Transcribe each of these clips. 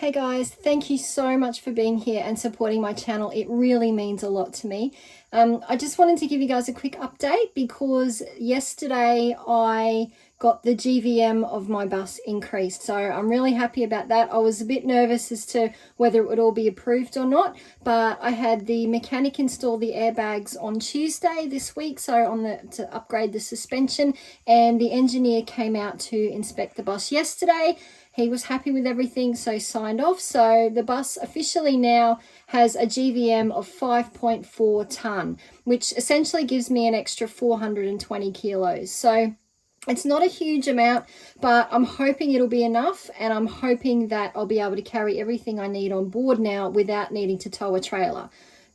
Hey guys, thank you so much for being here and supporting my channel. It really means a lot to me. I just wanted to give you guys a quick update because yesterday I got the GVM of my bus increased. So I'm really happy about that. I was a bit nervous as to whether it would all be approved or not, but I had the mechanic install the airbags on Tuesday this week, so to upgrade the suspension, and the engineer came out to inspect the bus yesterday. He was happy with everything, so signed off. So the bus officially now has a GVM of 5.4 tonne, which essentially gives me an extra 420 kilos. So it's not a huge amount, but I'm hoping it'll be enough, and I'm hoping that I'll be able to carry everything I need on board now without needing to tow a trailer.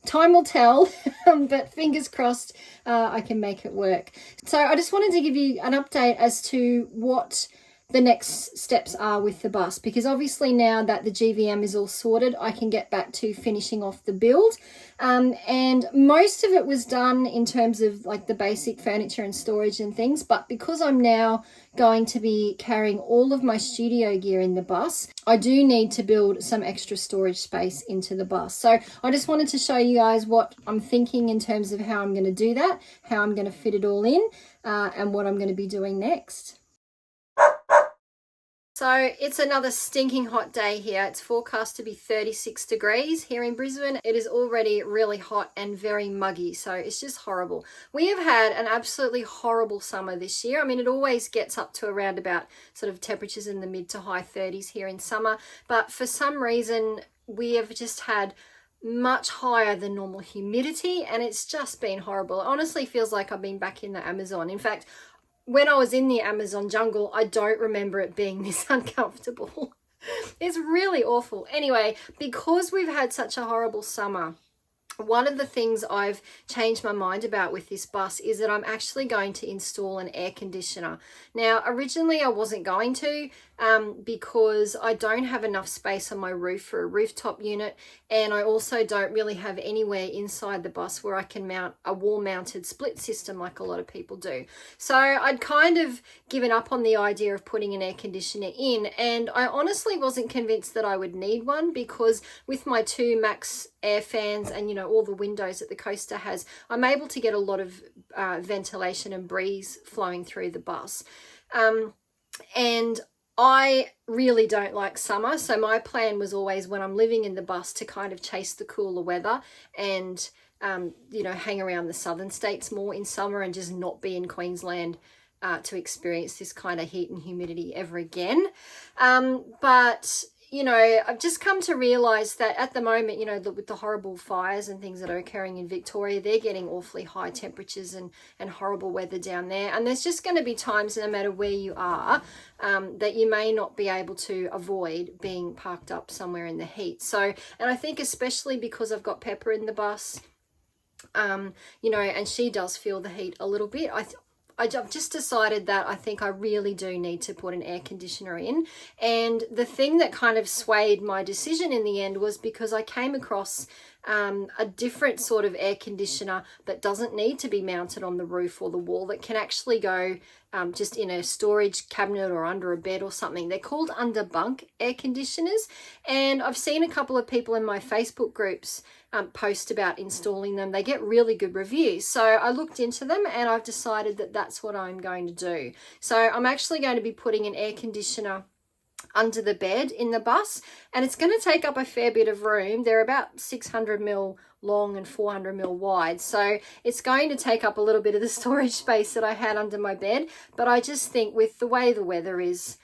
Time will tell, but fingers crossed I can make it work. So I just wanted to give you an update as to what the next steps are with the bus, because obviously now that the GVM is all sorted, I can get back to finishing off the build, and most of it was done in terms of like the basic furniture and storage and things, but because I'm now going to be carrying all of my studio gear in the bus, I do need to build some extra storage space into the bus. So I just wanted to show you guys what I'm thinking in terms of how I'm going to do that, how I'm going to fit it all in, and what I'm going to be doing next. So it's another stinking hot day here. It's forecast to be 36 degrees here in Brisbane. It is already really hot and very muggy, so it's just horrible. We have had an absolutely horrible summer this year. I mean, it always gets up to around about sort of temperatures in the mid to high 30s here in summer, but for some reason we have just had much higher than normal humidity, and it's just been horrible. It honestly feels like I've been back in the Amazon. In fact, when I was in the Amazon jungle, I don't remember it being this uncomfortable. It's really awful. Anyway, because we've had such a horrible summer, one of the things I've changed my mind about with this bus is that I'm actually going to install an air conditioner. Now, originally I wasn't going to because I don't have enough space on my roof for a rooftop unit, and I also don't really have anywhere inside the bus where I can mount a wall-mounted split system like a lot of people do. So I'd kind of given up on the idea of putting an air conditioner in, and I honestly wasn't convinced that I would need one, because with my two Max air fans and, you know, all the windows that the Coaster has, I'm able to get a lot of ventilation and breeze flowing through the bus. And I really don't like summer, so my plan was always, when I'm living in the bus, to kind of chase the cooler weather and you know, hang around the southern states more in summer and just not be in Queensland to experience this kind of heat and humidity ever again. But you know, I've just come to realize that at the moment, you know, with the horrible fires and things that are occurring in Victoria, they're getting awfully high temperatures and horrible weather down there. And there's just going to be times, no matter where you are, that you may not be able to avoid being parked up somewhere in the heat. So, and I think especially because I've got Pepper in the bus, you know, and she does feel the heat a little bit, I've just decided that I think I really do need to put an air conditioner in. And the thing that kind of swayed my decision in the end was because I came across a different sort of air conditioner that doesn't need to be mounted on the roof or the wall, that can actually go just in a storage cabinet or under a bed or something. They're called under bunk air conditioners, and I've seen a couple of people in my Facebook groups post about installing them. They get really good reviews, so I looked into them and I've decided that that's what I'm going to do. So I'm actually going to be putting an air conditioner under the bed in the bus, and it's going to take up a fair bit of room. They're about 600 mil long and 400 mil wide, so it's going to take up a little bit of the storage space that I had under my bed. But I just think with the way the weather is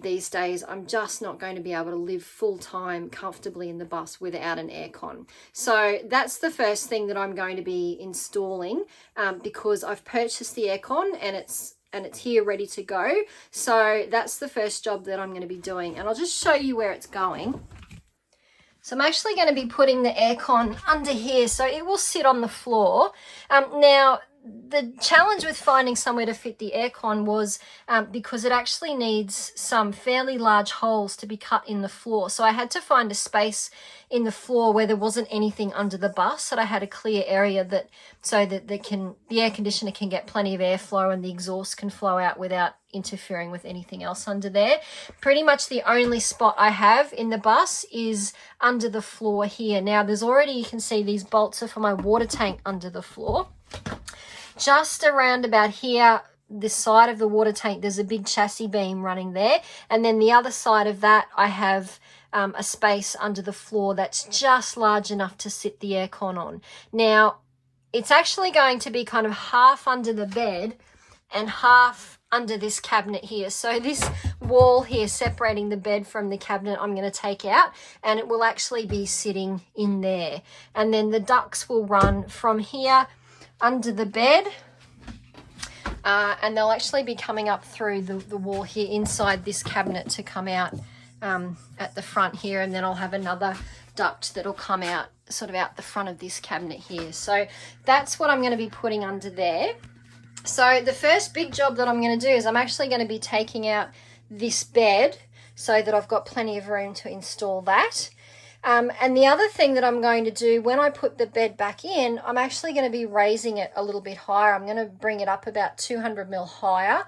these days, I'm just not going to be able to live full-time comfortably in the bus without an aircon. So that's the first thing that I'm going to be installing, because I've purchased the aircon and it's here ready to go. So that's the first job that I'm going to be doing, and I'll just show you where it's going. So I'm actually going to be putting the aircon under here, so it will sit on the floor. Now, the challenge with finding somewhere to fit the aircon was because it actually needs some fairly large holes to be cut in the floor. So I had to find a space in the floor where there wasn't anything under the bus, that I had a clear area so that the air conditioner can get plenty of airflow and the exhaust can flow out without interfering with anything else under there. Pretty much the only spot I have in the bus is under the floor here. Now there's already, you can see these bolts are for my water tank under the floor. Just around about here, this side of the water tank, there's a big chassis beam running there. And then the other side of that, I have a space under the floor that's just large enough to sit the aircon on. Now, it's actually going to be kind of half under the bed and half under this cabinet here. So this wall here separating the bed from the cabinet I'm going to take out, and it will actually be sitting in there. And then the ducts will run from here under the bed, and they'll actually be coming up through the wall here inside this cabinet to come out at the front here, and then I'll have another duct that'll come out sort of out the front of this cabinet here. So that's what I'm going to be putting under there. So the first big job that I'm going to do is I'm actually going to be taking out this bed so that I've got plenty of room to install that. And the other thing that I'm going to do when I put the bed back in, I'm actually going to be raising it a little bit higher. I'm going to bring it up about 200 mil higher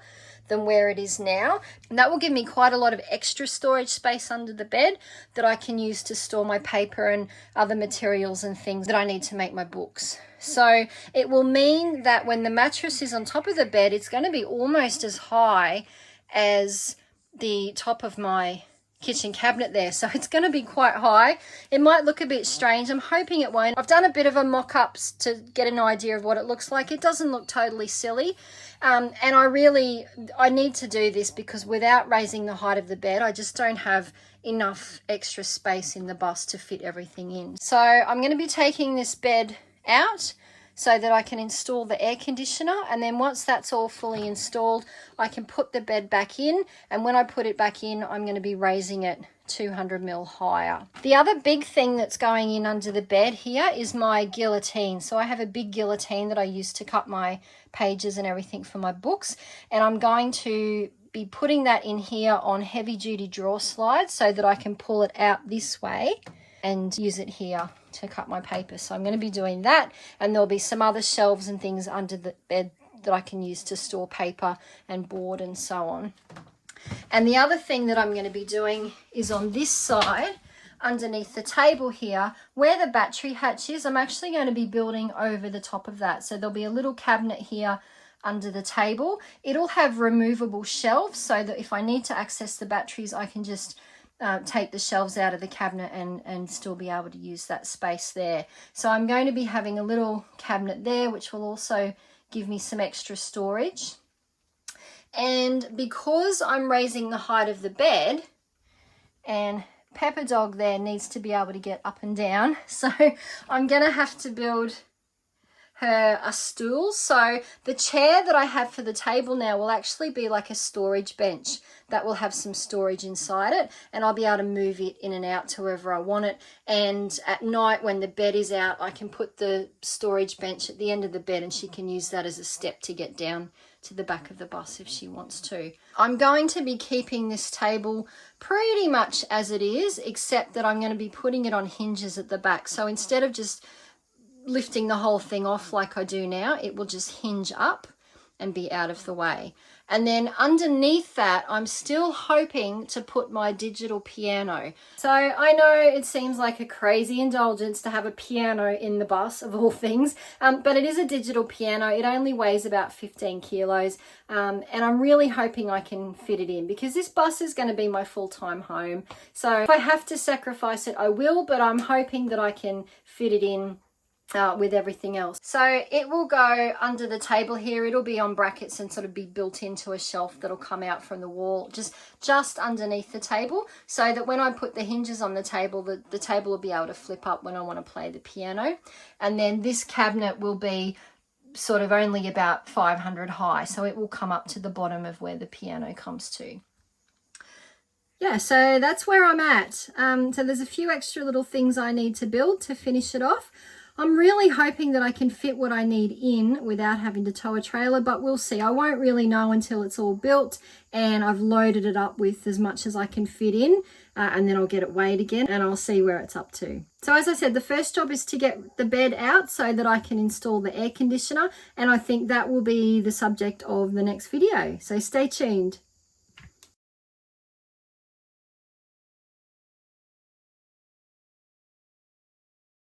than where it is now. And that will give me quite a lot of extra storage space under the bed that I can use to store my paper and other materials and things that I need to make my books. So it will mean that when the mattress is on top of the bed, it's going to be almost as high as the top of my kitchen cabinet there. So it's going to be quite high. It might look a bit strange. I'm hoping it won't. I've done a bit of a mock-ups to get an idea of what it looks like. It doesn't look totally silly. And I need to do this because without raising the height of the bed, I just don't have enough extra space in the bus to fit everything in. So I'm going to be taking this bed out so that I can install the air conditioner, and then once that's all fully installed, I can put the bed back in, and when I put it back in, I'm going to be raising it 200 mil higher. The other big thing that's going in under the bed here is my guillotine. So I have a big guillotine that I use to cut my pages and everything for my books, and I'm going to be putting that in here on heavy duty drawer slides so that I can pull it out this way and use it here to cut my paper. So I'm going to be doing that, and there'll be some other shelves and things under the bed that I can use to store paper and board and so on. And the other thing that I'm going to be doing is on this side, underneath the table here, where the battery hatch is, I'm actually going to be building over the top of that. So there'll be a little cabinet here under the table. It'll have removable shelves so that if I need to access the batteries, I can just take the shelves out of the cabinet and still be able to use that space there. So I'm going to be having a little cabinet there, which will also give me some extra storage. And because I'm raising the height of the bed, and Pepper Dog there needs to be able to get up and down, so I'm going to have to build her a stool. So the chair that I have for the table now will actually be like a storage bench that will have some storage inside it, and I'll be able to move it in and out to wherever I want it. And at night when the bed is out, I can put the storage bench at the end of the bed and she can use that as a step to get down to the back of the bus if she wants to. I'm going to be keeping this table pretty much as it is, except that I'm going to be putting it on hinges at the back. So instead of just lifting the whole thing off like I do now, it will just hinge up and be out of the way. And then underneath that, I'm still hoping to put my digital piano. So I know it seems like a crazy indulgence to have a piano in the bus of all things, but it is a digital piano. It only weighs about 15 kilos, and I'm really hoping I can fit it in because this bus is going to be my full-time home. So if I have to sacrifice it, I will, but I'm hoping that I can fit it in with everything else. So it will go under the table here. It'll be on brackets and sort of be built into a shelf that'll come out from the wall just underneath the table, so that when I put the hinges on the table, the table will be able to flip up when I want to play the piano. And then this cabinet will be sort of only about 500 high, so it will come up to the bottom of where the piano comes to. Yeah, so that's where I'm at. So there's a few extra little things I need to build to finish it off. I'm really hoping that I can fit what I need in without having to tow a trailer, but we'll see. I won't really know until it's all built and I've loaded it up with as much as I can fit in, and then I'll get it weighed again and I'll see where it's up to. So as I said, the first job is to get the bed out so that I can install the air conditioner, and I think that will be the subject of the next video. So stay tuned.